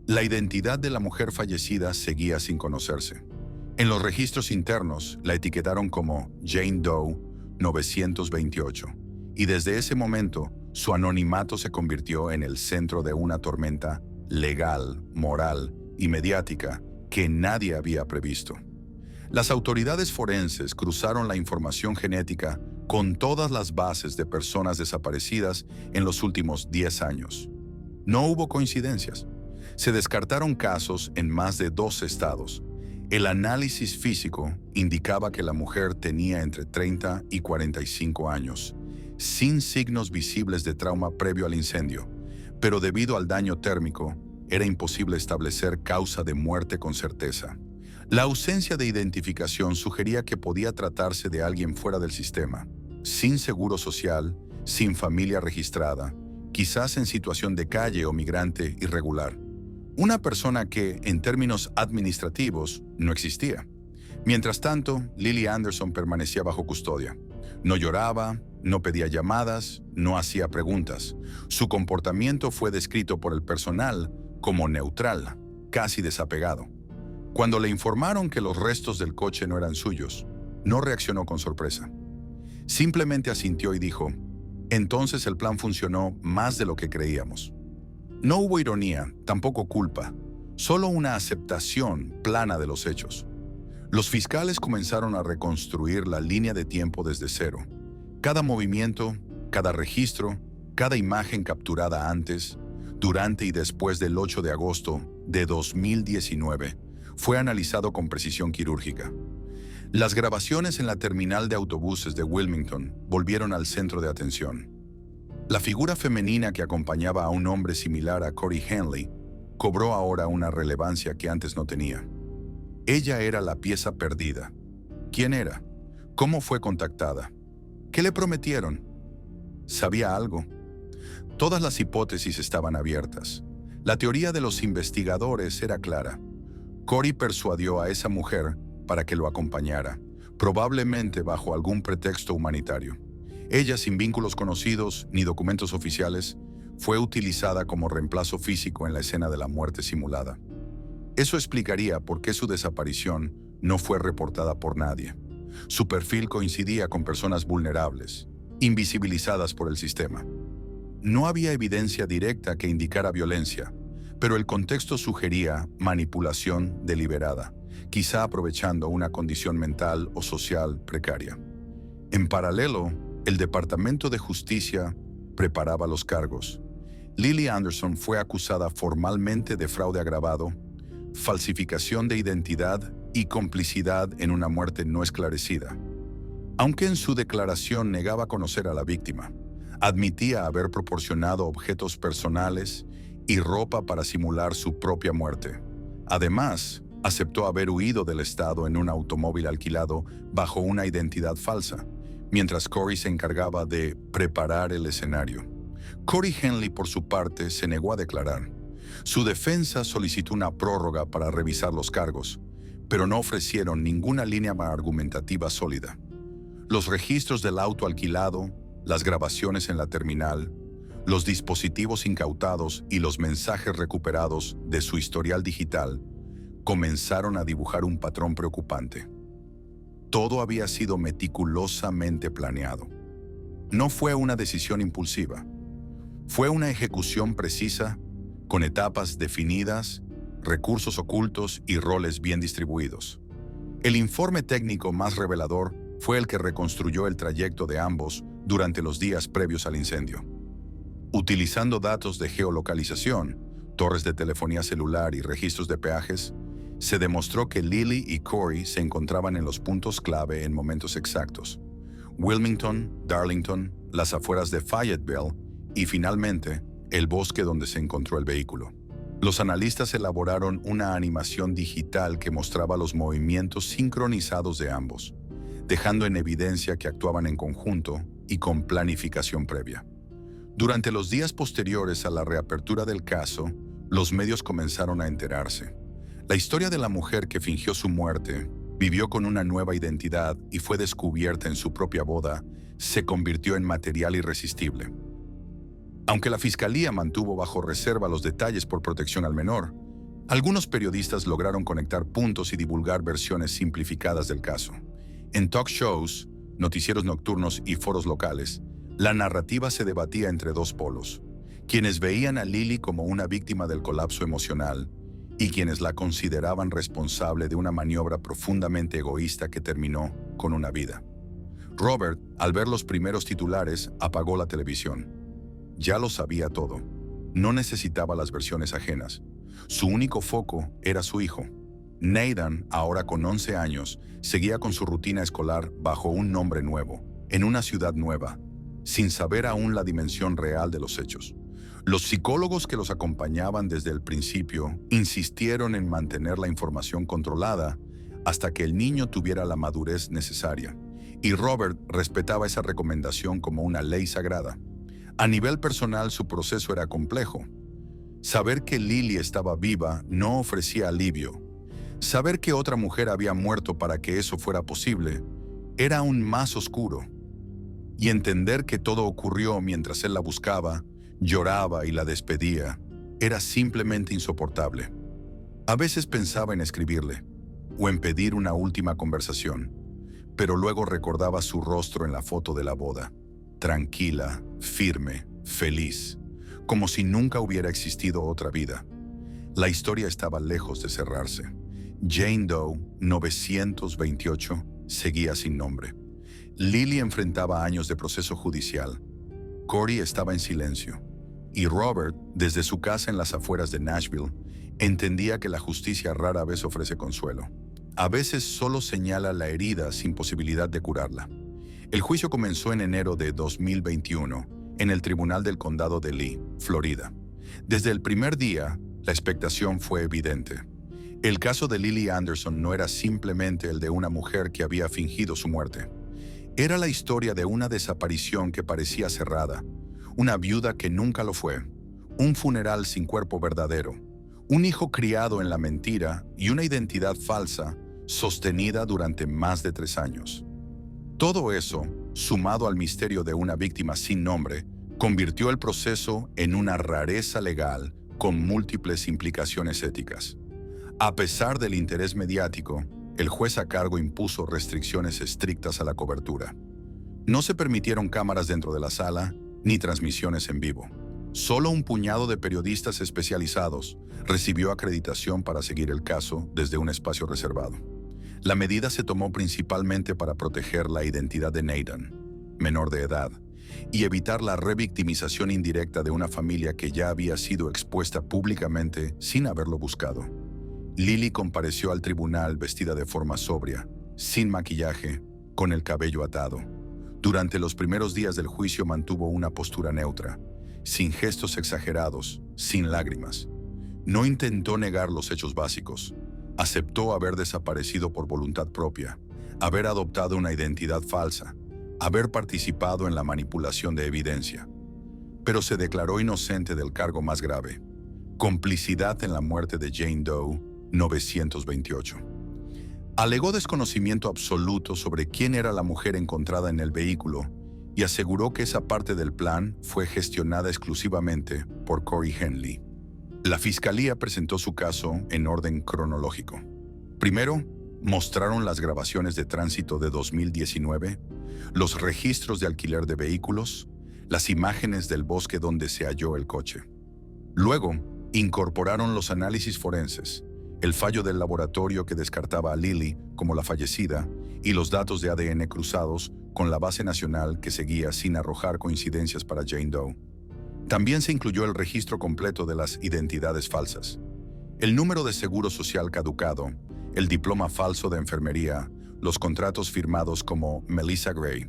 La identidad de la mujer fallecida seguía sin conocerse. En los registros internos la etiquetaron como Jane Doe 928, y desde ese momento su anonimato se convirtió en el centro de una tormenta legal, moral y mediática que nadie había previsto. Las autoridades forenses cruzaron la información genética con todas las bases de personas desaparecidas en los últimos 10 años. No hubo coincidencias. Se descartaron casos en más de 12 estados. El análisis físico indicaba que la mujer tenía entre 30 y 45 años, sin signos visibles de trauma previo al incendio, pero debido al daño térmico, era imposible establecer causa de muerte con certeza. La ausencia de identificación sugería que podía tratarse de alguien fuera del sistema, sin seguro social, sin familia registrada, quizás en situación de calle o migrante irregular. Una persona que, en términos administrativos, no existía. Mientras tanto, Lily Anderson permanecía bajo custodia. No lloraba, no pedía llamadas, no hacía preguntas. Su comportamiento fue descrito por el personal como neutral, casi desapegado. Cuando le informaron que los restos del coche no eran suyos, no reaccionó con sorpresa. Simplemente asintió y dijo, entonces el plan funcionó más de lo que creíamos. No hubo ironía, tampoco culpa, solo una aceptación plana de los hechos. Los fiscales comenzaron a reconstruir la línea de tiempo desde cero. Cada movimiento, cada registro, cada imagen capturada antes, durante y después del 8 de agosto de 2019 fue analizado con precisión quirúrgica. Las grabaciones en la terminal de autobuses de Wilmington volvieron al centro de atención. La figura femenina que acompañaba a un hombre similar a Corey Henley cobró ahora una relevancia que antes no tenía. Ella era la pieza perdida. ¿Quién era? ¿Cómo fue contactada? ¿Qué le prometieron? ¿Sabía algo? Todas las hipótesis estaban abiertas. La teoría de los investigadores era clara. Corey persuadió a esa mujer para que lo acompañara, probablemente bajo algún pretexto humanitario. Ella, sin vínculos conocidos ni documentos oficiales, fue utilizada como reemplazo físico en la escena de la muerte simulada. Eso explicaría por qué su desaparición no fue reportada por nadie. Su perfil coincidía con personas vulnerables, invisibilizadas por el sistema. No había evidencia directa que indicara violencia, pero el contexto sugería manipulación deliberada, quizá aprovechando una condición mental o social precaria. En paralelo, el Departamento de Justicia preparaba los cargos. Lily Anderson fue acusada formalmente de fraude agravado, falsificación de identidad y complicidad en una muerte no esclarecida. Aunque en su declaración negaba conocer a la víctima, admitía haber proporcionado objetos personales y ropa para simular su propia muerte. Además, aceptó haber huido del estado en un automóvil alquilado bajo una identidad falsa, mientras Corey se encargaba de preparar el escenario. Corey Henley, por su parte, se negó a declarar. Su defensa solicitó una prórroga para revisar los cargos, pero no ofrecieron ninguna línea argumentativa sólida. Los registros del auto alquilado, las grabaciones en la terminal, los dispositivos incautados y los mensajes recuperados de su historial digital comenzaron a dibujar un patrón preocupante. Todo había sido meticulosamente planeado. No fue una decisión impulsiva. Fue una ejecución precisa, con etapas definidas, recursos ocultos y roles bien distribuidos. El informe técnico más revelador fue el que reconstruyó el trayecto de ambos durante los días previos al incendio. Utilizando datos de geolocalización, torres de telefonía celular y registros de peajes, se demostró que Lily y Corey se encontraban en los puntos clave en momentos exactos: Wilmington, Darlington, las afueras de Fayetteville y, finalmente, el bosque donde se encontró el vehículo. Los analistas elaboraron una animación digital que mostraba los movimientos sincronizados de ambos, dejando en evidencia que actuaban en conjunto y con planificación previa. Durante los días posteriores a la reapertura del caso, los medios comenzaron a enterarse. La historia de la mujer que fingió su muerte, vivió con una nueva identidad y fue descubierta en su propia boda, se convirtió en material irresistible. Aunque la fiscalía mantuvo bajo reserva los detalles por protección al menor, algunos periodistas lograron conectar puntos y divulgar versiones simplificadas del caso. En talk shows, noticieros nocturnos y foros locales, la narrativa se debatía entre dos polos: quienes veían a Lily como una víctima del colapso emocional y quienes la consideraban responsable de una maniobra profundamente egoísta que terminó con una vida. Robert, al ver los primeros titulares, apagó la televisión. Ya lo sabía todo. No necesitaba las versiones ajenas. Su único foco era su hijo. Nathan, ahora con 11 años, seguía con su rutina escolar bajo un nombre nuevo, en una ciudad nueva, sin saber aún la dimensión real de los hechos. Los psicólogos que los acompañaban desde el principio insistieron en mantener la información controlada hasta que el niño tuviera la madurez necesaria, y Robert respetaba esa recomendación como una ley sagrada. A nivel personal, su proceso era complejo. Saber que Lily estaba viva no ofrecía alivio. Saber que otra mujer había muerto para que eso fuera posible era aún más oscuro. Y entender que todo ocurrió mientras él la buscaba, lloraba y la despedía, era simplemente insoportable. A veces pensaba en escribirle o en pedir una última conversación, pero luego recordaba su rostro en la foto de la boda, tranquila, firme, feliz, como si nunca hubiera existido otra vida. La historia estaba lejos de cerrarse. Jane Doe 928 seguía sin nombre. Lily enfrentaba años de proceso judicial. Corey estaba en silencio. Y Robert, desde su casa en las afueras de Nashville, entendía que la justicia rara vez ofrece consuelo. A veces solo señala la herida sin posibilidad de curarla. El juicio comenzó en enero de 2021 en el Tribunal del Condado de Lee, Florida. Desde el primer día, la expectación fue evidente. El caso de Lily Anderson no era simplemente el de una mujer que había fingido su muerte. Era la historia de una desaparición que parecía cerrada, una viuda que nunca lo fue, un funeral sin cuerpo verdadero, un hijo criado en la mentira y una identidad falsa sostenida durante más de 3 años. Todo eso, sumado al misterio de una víctima sin nombre, convirtió el proceso en una rareza legal con múltiples implicaciones éticas. A pesar del interés mediático, el juez a cargo impuso restricciones estrictas a la cobertura. No se permitieron cámaras dentro de la sala ni transmisiones en vivo. Solo un puñado de periodistas especializados recibió acreditación para seguir el caso desde un espacio reservado. La medida se tomó principalmente para proteger la identidad de Nathan, menor de edad, y evitar la revictimización indirecta de una familia que ya había sido expuesta públicamente sin haberlo buscado. Lily compareció al tribunal vestida de forma sobria, sin maquillaje, con el cabello atado. Durante los primeros días del juicio mantuvo una postura neutra, sin gestos exagerados, sin lágrimas. No intentó negar los hechos básicos. Aceptó haber desaparecido por voluntad propia, haber adoptado una identidad falsa, haber participado en la manipulación de evidencia. Pero se declaró inocente del cargo más grave: complicidad en la muerte de Jane Doe 928. Alegó desconocimiento absoluto sobre quién era la mujer encontrada en el vehículo y aseguró que esa parte del plan fue gestionada exclusivamente por Corey Henley. La fiscalía presentó su caso en orden cronológico. Primero, mostraron las grabaciones de tránsito de 2019, los registros de alquiler de vehículos, las imágenes del bosque donde se halló el coche. Luego, incorporaron los análisis forenses, el fallo del laboratorio que descartaba a Lily como la fallecida y los datos de ADN cruzados con la base nacional que seguía sin arrojar coincidencias para Jane Doe. También se incluyó el registro completo de las identidades falsas, el número de seguro social caducado, el diploma falso de enfermería, los contratos firmados como Melissa Gray.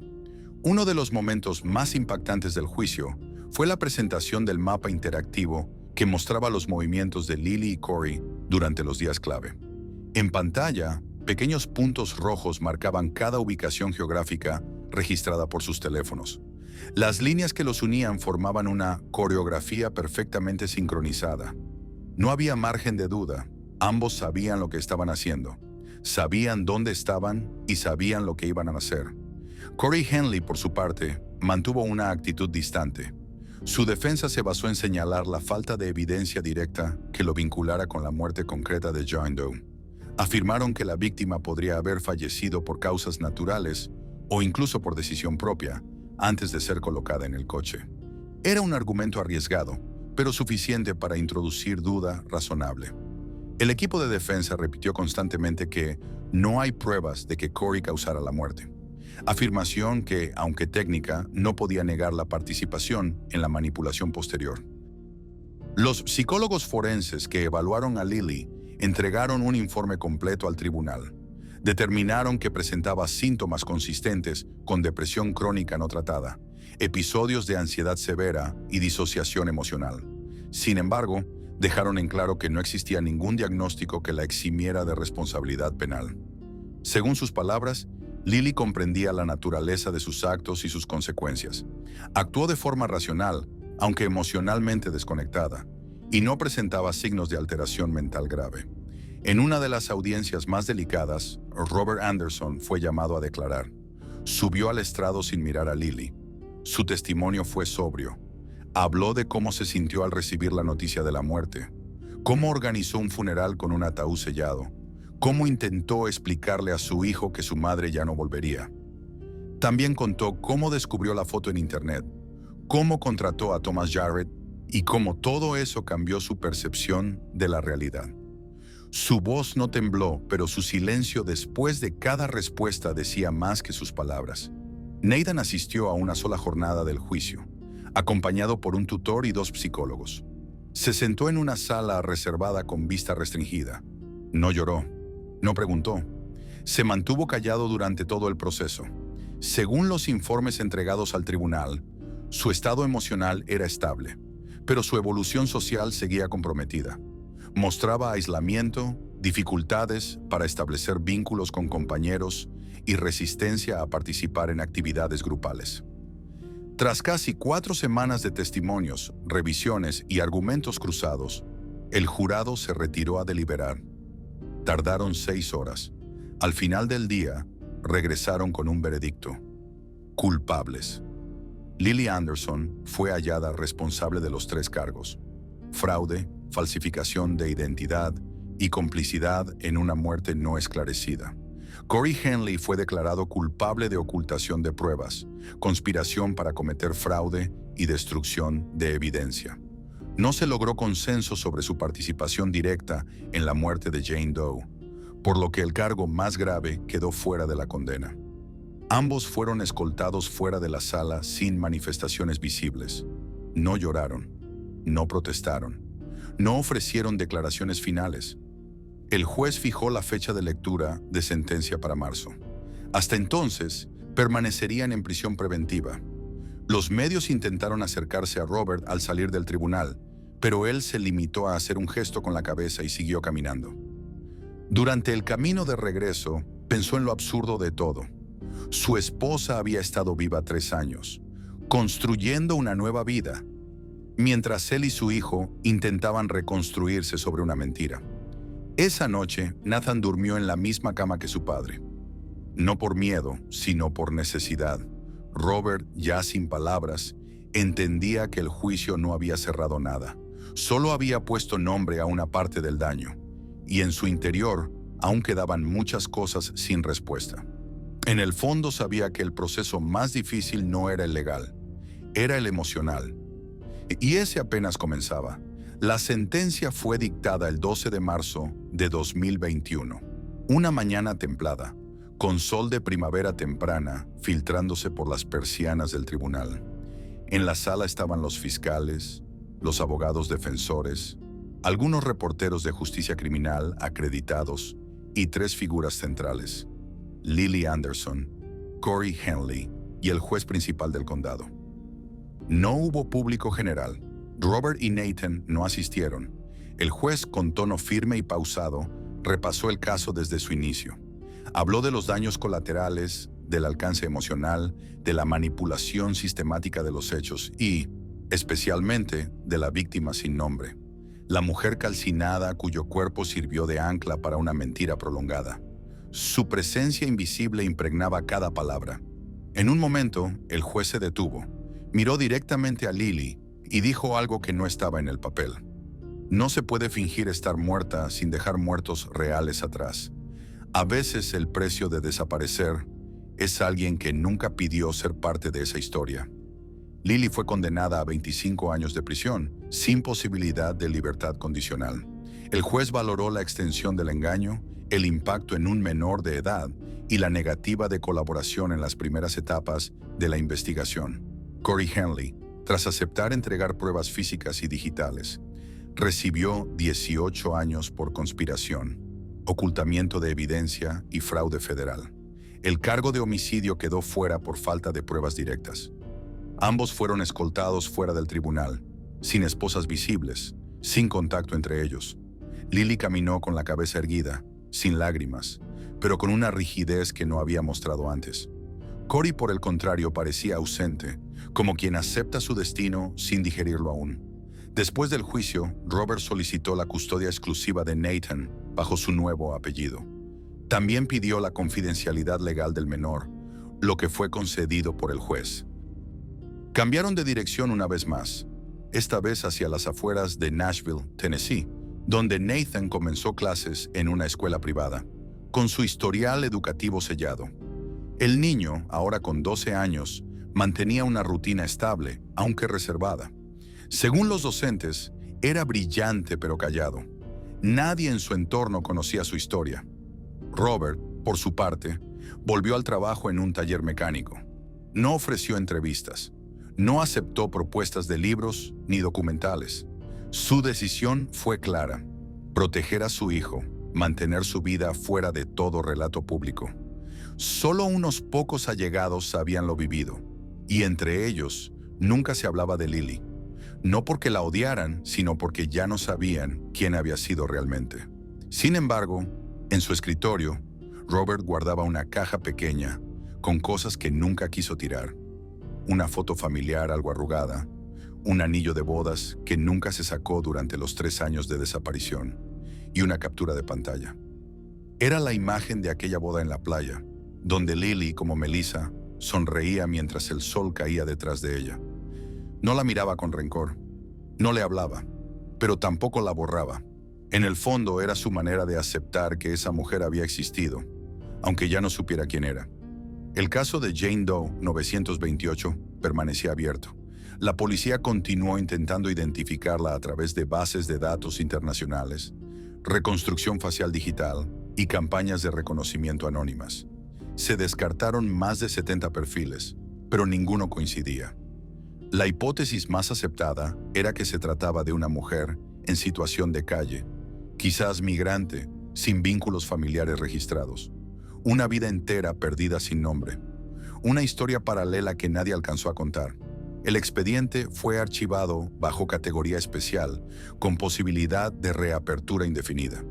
Uno de los momentos más impactantes del juicio fue la presentación del mapa interactivo que mostraba los movimientos de Lily y Corey durante los días clave. En pantalla, pequeños puntos rojos marcaban cada ubicación geográfica registrada por sus teléfonos. Las líneas que los unían formaban una coreografía perfectamente sincronizada. No había margen de duda. Ambos sabían lo que estaban haciendo, sabían dónde estaban y sabían lo que iban a hacer. Corey Henley, por su parte, mantuvo una actitud distante. Su defensa se basó en señalar la falta de evidencia directa que lo vinculara con la muerte concreta de Jane Doe. Afirmaron que la víctima podría haber fallecido por causas naturales o incluso por decisión propia antes de ser colocada en el coche. Era un argumento arriesgado, pero suficiente para introducir duda razonable. El equipo de defensa repitió constantemente que no hay pruebas de que Corey causara la muerte. Afirmación que, aunque técnica, no podía negar la participación en la manipulación posterior. Los psicólogos forenses que evaluaron a Lily entregaron un informe completo al tribunal. Determinaron que presentaba síntomas consistentes con depresión crónica no tratada, episodios de ansiedad severa y disociación emocional. Sin embargo, dejaron en claro que no existía ningún diagnóstico que la eximiera de responsabilidad penal. Según sus palabras, Lily comprendía la naturaleza de sus actos y sus consecuencias. Actuó de forma racional, aunque emocionalmente desconectada, y no presentaba signos de alteración mental grave. En una de las audiencias más delicadas, Robert Anderson fue llamado a declarar. Subió al estrado sin mirar a Lily. Su testimonio fue sobrio. Habló de cómo se sintió al recibir la noticia de la muerte, cómo organizó un funeral con un ataúd sellado, cómo intentó explicarle a su hijo que su madre ya no volvería. También contó cómo descubrió la foto en internet, cómo contrató a Thomas Jarrett y cómo todo eso cambió su percepción de la realidad. Su voz no tembló, pero su silencio después de cada respuesta decía más que sus palabras. Nathan asistió a una sola jornada del juicio, acompañado por un tutor y 2 psicólogos. Se sentó en una sala reservada con vista restringida. No lloró, no preguntó. Se mantuvo callado durante todo el proceso. Según los informes entregados al tribunal, su estado emocional era estable, pero su evolución social seguía comprometida. Mostraba aislamiento, dificultades para establecer vínculos con compañeros y resistencia a participar en actividades grupales. Tras casi 4 semanas de testimonios, revisiones y argumentos cruzados, el jurado se retiró a deliberar. Tardaron 6 horas. Al final del día, regresaron con un veredicto. Culpables. Lily Anderson fue hallada responsable de los 3 cargos: fraude, falsificación de identidad y complicidad en una muerte no esclarecida. Corey Henley fue declarado culpable de ocultación de pruebas, conspiración para cometer fraude y destrucción de evidencia. No se logró consenso sobre su participación directa en la muerte de Jane Doe, por lo que el cargo más grave quedó fuera de la condena. Ambos fueron escoltados fuera de la sala sin manifestaciones visibles. No lloraron, no protestaron, no ofrecieron declaraciones finales. El juez fijó la fecha de lectura de sentencia para marzo. Hasta entonces, permanecerían en prisión preventiva. Los medios intentaron acercarse a Robert al salir del tribunal, pero él se limitó a hacer un gesto con la cabeza y siguió caminando. Durante el camino de regreso, pensó en lo absurdo de todo. Su esposa había estado viva 3 años, construyendo una nueva vida, mientras él y su hijo intentaban reconstruirse sobre una mentira. Esa noche, Nathan durmió en la misma cama que su padre. No por miedo, sino por necesidad. Robert, ya sin palabras, entendía que el juicio no había cerrado nada. Solo había puesto nombre a una parte del daño, y en su interior aún quedaban muchas cosas sin respuesta. En el fondo sabía que el proceso más difícil no era el legal, era el emocional. Y ese apenas comenzaba. La sentencia fue dictada el 12 de marzo de 2021. Una mañana templada, con sol de primavera temprana filtrándose por las persianas del tribunal. En la sala estaban los fiscales, los abogados defensores, algunos reporteros de justicia criminal acreditados y 3 figuras centrales: Lily Anderson, Corey Henley y el juez principal del condado. No hubo público general. Robert y Nathan no asistieron. El juez, con tono firme y pausado, repasó el caso desde su inicio. Habló de los daños colaterales, del alcance emocional, de la manipulación sistemática de los hechos y, especialmente, de la víctima sin nombre. La mujer calcinada cuyo cuerpo sirvió de ancla para una mentira prolongada. Su presencia invisible impregnaba cada palabra. En un momento, el juez se detuvo, miró directamente a Lily y dijo algo que no estaba en el papel. No se puede fingir estar muerta sin dejar muertos reales atrás. A veces el precio de desaparecer es alguien que nunca pidió ser parte de esa historia. Lily fue condenada a 25 años de prisión, sin posibilidad de libertad condicional. El juez valoró la extensión del engaño, el impacto en un menor de edad y la negativa de colaboración en las primeras etapas de la investigación. Corey Henley, tras aceptar entregar pruebas físicas y digitales, recibió 18 años por conspiración, ocultamiento de evidencia y fraude federal. El cargo de homicidio quedó fuera por falta de pruebas directas. Ambos fueron escoltados fuera del tribunal, sin esposas visibles, sin contacto entre ellos. Lily caminó con la cabeza erguida, sin lágrimas, pero con una rigidez que no había mostrado antes. Corey, por el contrario, parecía ausente, como quien acepta su destino sin digerirlo aún. Después del juicio, Robert solicitó la custodia exclusiva de Nathan bajo su nuevo apellido. También pidió la confidencialidad legal del menor, lo que fue concedido por el juez. Cambiaron de dirección una vez más, esta vez hacia las afueras de Nashville, Tennessee, donde Nathan comenzó clases en una escuela privada, con su historial educativo sellado. El niño, ahora con 12 años, mantenía una rutina estable, aunque reservada. Según los docentes, era brillante pero callado. Nadie en su entorno conocía su historia. Robert, por su parte, volvió al trabajo en un taller mecánico. No ofreció entrevistas. No aceptó propuestas de libros ni documentales. Su decisión fue clara: proteger a su hijo, mantener su vida fuera de todo relato público. Solo unos pocos allegados sabían lo vivido, y entre ellos nunca se hablaba de Lily. No porque la odiaran, sino porque ya no sabían quién había sido realmente. Sin embargo, en su escritorio, Robert guardaba una caja pequeña con cosas que nunca quiso tirar. Una foto familiar algo arrugada, un anillo de bodas que nunca se sacó durante los 3 años de desaparición y una captura de pantalla. Era la imagen de aquella boda en la playa, donde Lily, como Melissa, sonreía mientras el sol caía detrás de ella. No la miraba con rencor, no le hablaba, pero tampoco la borraba. En el fondo era su manera de aceptar que esa mujer había existido, aunque ya no supiera quién era. El caso de Jane Doe 928 permanecía abierto. La policía continuó intentando identificarla a través de bases de datos internacionales, reconstrucción facial digital y campañas de reconocimiento anónimas. Se descartaron más de 70 perfiles, pero ninguno coincidía. La hipótesis más aceptada era que se trataba de una mujer en situación de calle, quizás migrante, sin vínculos familiares registrados. Una vida entera perdida sin nombre. Una historia paralela que nadie alcanzó a contar. El expediente fue archivado bajo categoría especial, con posibilidad de reapertura indefinida.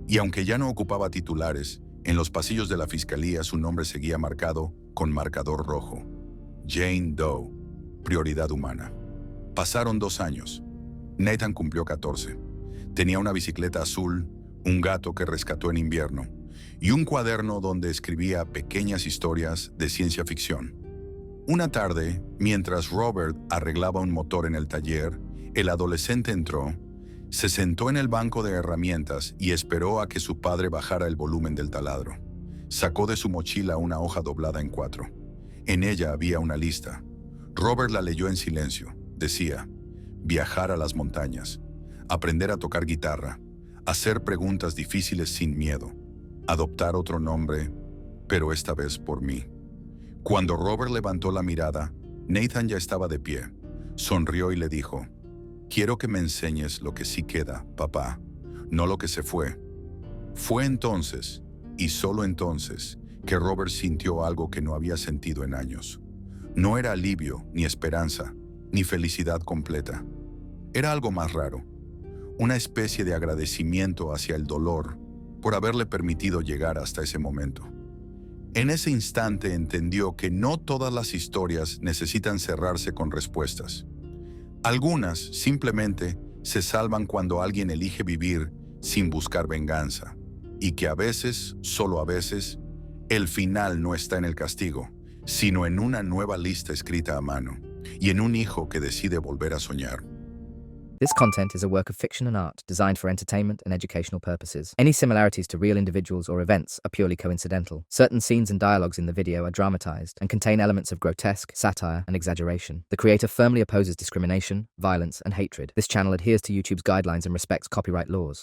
Y aunque ya no ocupaba titulares, en los pasillos de la fiscalía su nombre seguía marcado con marcador rojo. Jane Doe, prioridad humana. Pasaron 2 años. Nathan cumplió 14. Tenía una bicicleta azul, un gato que rescató en invierno, y un cuaderno donde escribía pequeñas historias de ciencia ficción. Una tarde, mientras Robert arreglaba un motor en el taller, el adolescente entró, se sentó en el banco de herramientas y esperó a que su padre bajara el volumen del taladro. Sacó de su mochila una hoja doblada en 4. En ella había una lista. Robert la leyó en silencio. Decía: viajar a las montañas, aprender a tocar guitarra, hacer preguntas difíciles sin miedo, adoptar otro nombre, pero esta vez por mí. Cuando Robert levantó la mirada, Nathan ya estaba de pie. Sonrió y le dijo: quiero que me enseñes lo que sí queda, papá, no lo que se fue. Fue entonces, y solo entonces, que Robert sintió algo que no había sentido en años. No era alivio, ni esperanza, ni felicidad completa. Era algo más raro, una especie de agradecimiento hacia el dolor por haberle permitido llegar hasta ese momento. En ese instante entendió que no todas las historias necesitan cerrarse con respuestas. Algunas simplemente se salvan cuando alguien elige vivir sin buscar venganza, y que a veces, solo a veces, el final no está en el castigo, sino en una nueva lista escrita a mano, y en un hijo que decide volver a soñar. This content is a work of fiction and art designed for entertainment and educational purposes. Any similarities to real individuals or events are purely coincidental. Certain scenes and dialogues in the video are dramatized and contain elements of grotesque, satire, and exaggeration. The creator firmly opposes discrimination, violence, and hatred. This channel adheres to YouTube's guidelines and respects copyright laws.